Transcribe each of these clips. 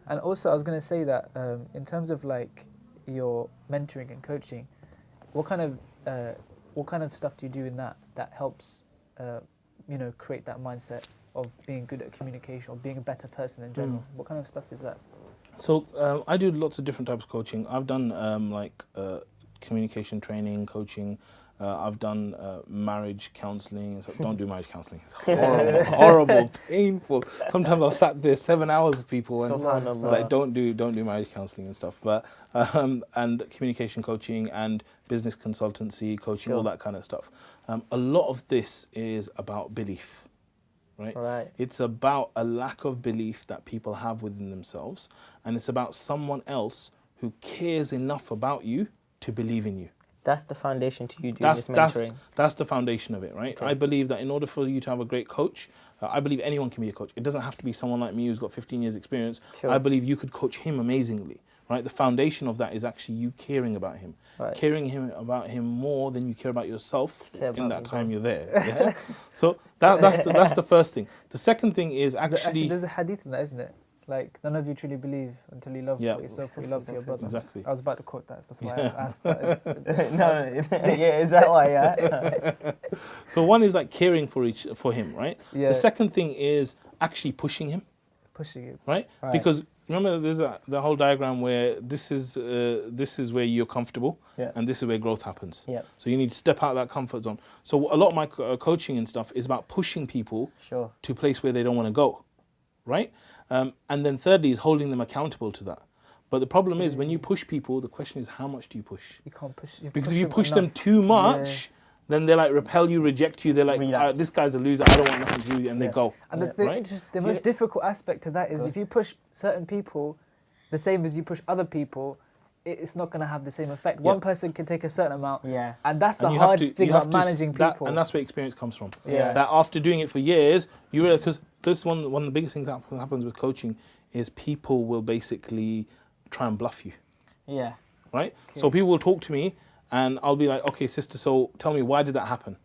And also, I was going to say that in terms of like your mentoring and coaching, what kind of stuff do you do in that helps, create that mindset of being good at communication or being a better person in general? What kind of stuff is that? So I do lots of different types of coaching. I've done communication training, coaching. I've done marriage counselling. So don't do marriage counselling. It's horrible, horrible, painful. Sometimes I've sat there 7 hours with people and like don't do marriage counselling and stuff. But and communication coaching and business consultancy coaching, all that kind of stuff. A lot of this is about belief. Right? It's about a lack of belief that people have within themselves, and it's about someone else who cares enough about you to believe in you. That's the foundation to you doing this mentoring. That's the foundation of it, right? Okay. I believe that in order for you to have a great coach, I believe anyone can be a coach. It doesn't have to be someone like me who's got 15 years experience. Sure. I believe you could coach him amazingly, right? The foundation of that is actually you caring about him. Right. Caring about him more than you care about yourself in that time you're there. Yeah? So that's the first thing. The second thing is actually there's a hadith in that, isn't it? Like, none of you truly believe until you love for yourself or you love for your brother. Exactly. I was about to quote that, so that's why I asked that. Is that why? Yeah. So one is like caring for him, right? Yeah. The second thing is actually pushing him. Pushing him. Right? Because remember, there's the whole diagram where this is where you're comfortable, and this is where growth happens. Yeah. So you need to step out of that comfort zone. So a lot of my coaching and stuff is about pushing people to a place where they don't want to go, right? And then thirdly is holding them accountable to that. But the problem is when you push people, the question is how much do you push? You can't push. Because if you push them too much, then they like repel you, reject you. They're like, this guy's a loser. I don't want nothing to do with you, and they go. And the most difficult aspect to that is if you push certain people the same as you push other people, it's not going to have the same effect. One person can take a certain amount, and that's the hard thing about managing people. And that's where experience comes from. That after doing it for years, you realize, because this one of the biggest things that happens with coaching is people will basically try and bluff you. Yeah. Right? Okay. So people will talk to me and I'll be like, okay, sister, so tell me, why did that happen?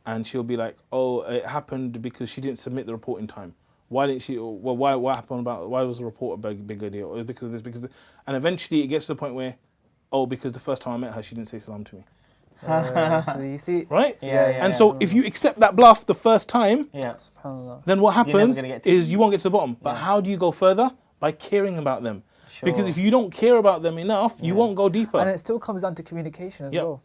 And she'll be like, oh, it happened because she didn't submit the report in time. Why didn't she? Well, what happened why was the report a big idea? Or because of this, because and eventually it gets to the point where, because the first time I met her, she didn't say salam to me. So you see, right? And so if you accept that bluff the first time, then what happens is you won't get to the bottom. But how do you go further? By caring about them. Sure. Because if you don't care about them enough, you won't go deeper. And it still comes down to communication as well.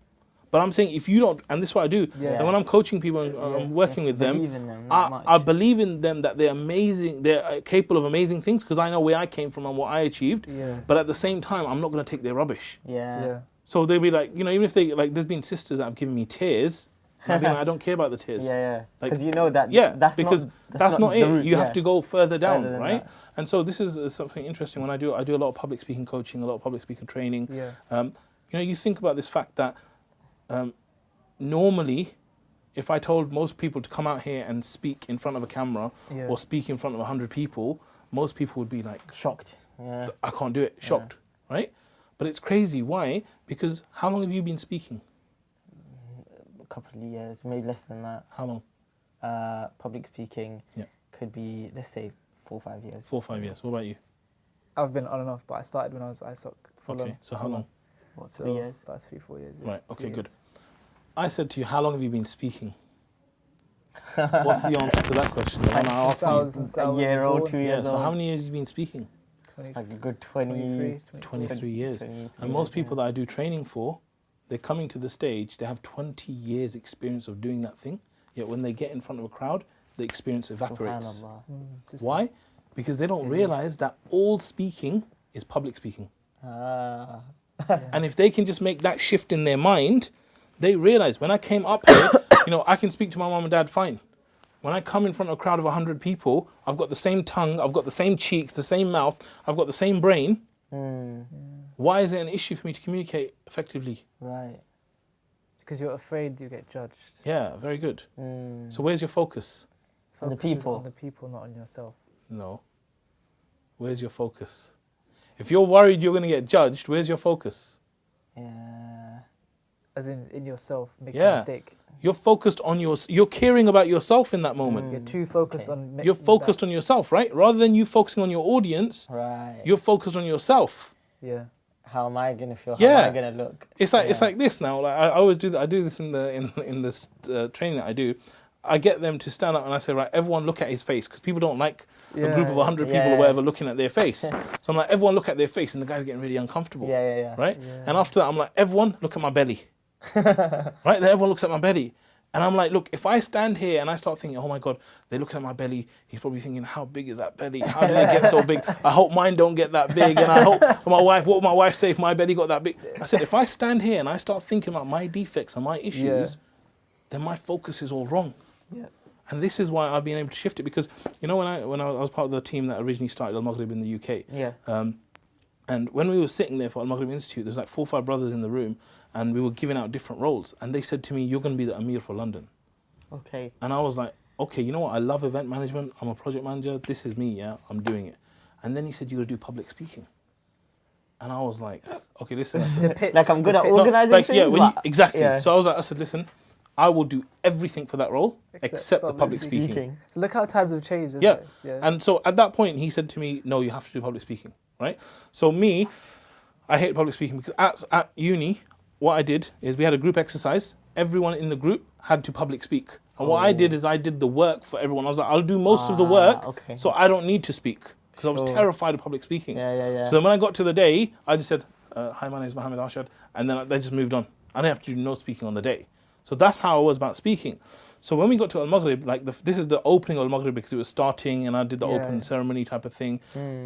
But I'm saying if you don't, and this is what I do, and when I'm coaching people and I'm working with them, I believe in them that they're amazing, they're capable of amazing things because I know where I came from and what I achieved. But at the same time, I'm not going to take their rubbish. So they'll be like, even if they, like, there's been sisters that have given me tears, and I've been like, I don't care about the tears. Because you know that that's not it. You have to go further down, right? That. And so this is something interesting. When I do a lot of public speaking coaching, a lot of public speaking training. You think about this fact that normally, if I told most people to come out here and speak in front of a camera or speak in front of 100 people, most people would be like shocked. I can't do it. Shocked, right? But it's crazy. Why? Because how long have you been speaking? A couple of years, maybe less than that. How long? Public speaking could be, let's say, 4 or 5 years. 4 or 5 years. What about you? I've been on and off, but I started when I was ISOC. Okay, so how long? What, 3 years? About 3-4 years. Right, okay, good. I said to you, how long have you been speaking? What's the answer to that question? Since a year old, 2 years old. So how many years have you been speaking? Like a good 23 years. And most people that I do training for, they're coming to the stage, they have 20 years experience of doing that thing, yet when they get in front of a crowd, the experience evaporates. Why? Because they don't realize that all speaking is public speaking. And if they can just make that shift in their mind, they realize when I came up here, I can speak to my mom and dad fine. When I come in front of a crowd of 100 people, I've got the same tongue, I've got the same cheeks, the same mouth, I've got the same brain. Why is it an issue for me to communicate effectively? Right. Because you're afraid you get judged. Yeah, very good. So where's your focus? On the people. On the people, not on yourself. No. Where's your focus? If you're worried you're going to get judged, where's your focus? as in yourself making Yeah. a mistake. You're focused on you're caring about yourself in that moment. You're too focused on. You're focused on yourself, right? Rather than you focusing on your audience, Right. you're focused on yourself. Yeah. How am I gonna feel? Yeah. How am I gonna look? It's like this now. Like I always do that. I do this in this training that I do. I get them to stand up and I say, right, everyone look at his face, because people don't like a group of 100 people or whatever looking at their face. So I'm like, everyone look at their face, and the guy's getting really uncomfortable. Right? Yeah. And after that, I'm like, everyone look at my belly. Right? Then everyone looks at my belly. And I'm like, look, if I stand here and I start thinking, oh my God, they're looking at my belly, he's probably thinking, how big is that belly? How did it get so big? I hope mine don't get that big. And I hope what would my wife say if my belly got that big? I said, if I stand here and I start thinking about my defects and my issues, then my focus is all wrong. Yeah. And this is why I've been able to shift it, because, you know, when I was part of the team that originally started Al Maghrib in the UK, and when we were sitting there for Al Maghrib Institute, there's like 4 or 5 brothers in the room, and we were giving out different roles, and they said to me, you're going to be the Amir for London. Okay. And I was like, okay, you know what, I love event management, I'm a project manager, this is me, yeah, I'm doing it. And then he said, you're going to do public speaking. And I was like, okay, listen. I said, like I'm good at organising like, things. yeah, when exactly. Yeah. So I said, listen, I will do everything for that role except the public speaking. So look how times have changed. Isn't Yeah. it? Yeah. And so at that point, he said to me, no, you have to do public speaking, right? So me, I hate public speaking, because at uni, what I did is we had a group exercise. Everyone in the group had to public speak. And what I did is I did the work for everyone. I was like, I'll do most of the work so I don't need to speak, because I was terrified of public speaking. Yeah. So then when I got to the day, I just said, hi, my name is Mohammad Arshad. And then they just moved on. I didn't have to do no speaking on the day. So that's how I was about speaking. So when we got to Al Maghrib, like this is the opening of Al Maghrib, because it was starting and I did the open ceremony type of thing.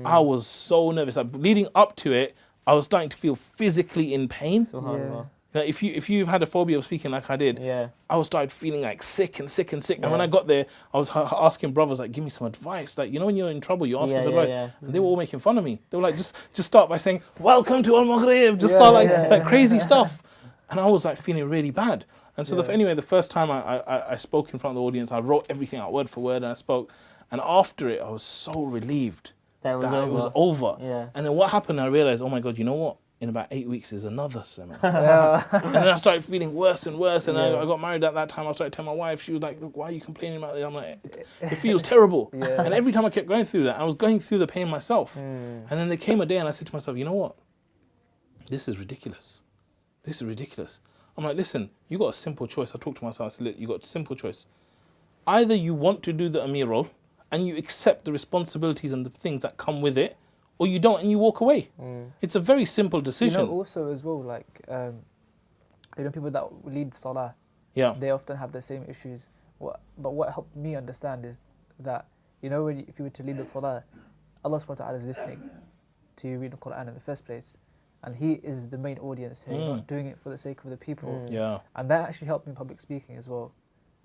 I was so nervous. Like leading up to it, I was starting to feel physically in pain. Like if you've had a phobia of speaking like I did, I was started feeling like sick. And when I got there, I was asking brothers, like, give me some advice. Like, you know, when you're in trouble, you ask for advice. And they were all making fun of me. They were like, just start by saying, welcome to Al Maghrib. Just start like crazy stuff. And I was like feeling really bad. And so anyway, the first time I spoke in front of the audience, I wrote everything out word for word and I spoke. And after it, I was so relieved that it was over. Yeah. And then what happened, I realized, oh my God, you know what? In about 8 weeks, there's another seminar. And then I started feeling worse and worse. And I got married at that time. I started telling my wife, she was like, look, why are you complaining about it? I'm like, it feels terrible. And every time I kept going through that, I was going through the pain myself. And then there came a day and I said to myself, you know what? This is ridiculous. This is ridiculous. I'm like, listen, you got a simple choice. I talked to myself, I said, look, you got a simple choice. Either you want to do the Amir role and you accept the responsibilities and the things that come with it, or you don't and you walk away. It's a very simple decision. You know, also as well, like, you know, people that lead Salah, they often have the same issues. But what helped me understand is that, you know, if you were to lead the Salah, Allah subhanahu wa ta'ala is listening to you read the Quran in the first place. And He is the main audience here, you're not doing it for the sake of the people. And that actually helped me in public speaking as well.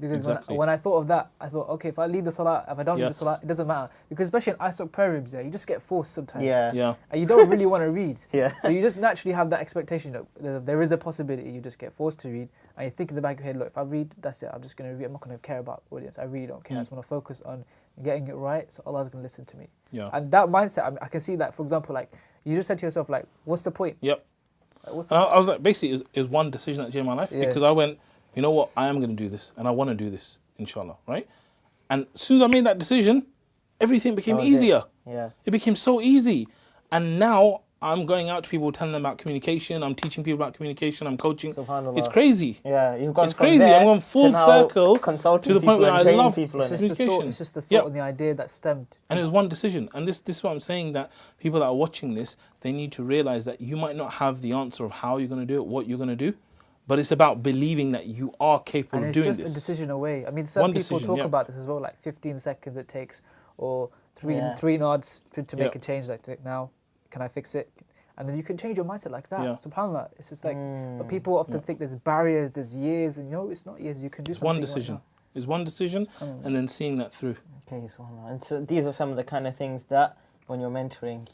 Because when I thought of that, I thought, okay, if I lead the Salah, if I don't lead the Salah, it doesn't matter. Because especially in ISOC prayer rooms, you just get forced sometimes. And you don't really want to read. So you just naturally have that expectation that there is a possibility you just get forced to read. And you think in the back of your head, look, if I read, that's it. I'm just going to read. I'm not going to care about audience. I really don't care. I just want to focus on getting it right, so Allah's going to listen to me. And that mindset, I can see that, for example, like, you just said to yourself, like, what's the point? Like, I was like, basically, it was one decision that changed my life. Because I went, you know what, I am going to do this, and I want to do this, inshallah, right? And as soon as I made that decision, everything became easier. It became so easy. And now I'm going out to people, telling them about communication, I'm teaching people about communication, I'm coaching. It's crazy. You've gone it's crazy. I'm going full circle to the point where I love communication. It's just the thought and the idea that stemmed. And it was one decision. And this is what I'm saying, that people that are watching this, they need to realize that you might not have the answer of how you're going to do it, what you're going to do, but it's about believing that you are capable of doing this. And it's just a decision away. I mean, some people talk about this as well, like 15 seconds it takes, or three nods to make a change. Like, now, can I fix it? And then you can change your mindset like that. SubhanAllah. It's just like, but people often think there's barriers, there's years, and it's not years. You can do something. One decision. Right, it's one decision, and then seeing that through. Okay, SubhanAllah. And so these are some of the kind of things that, when you're mentoring,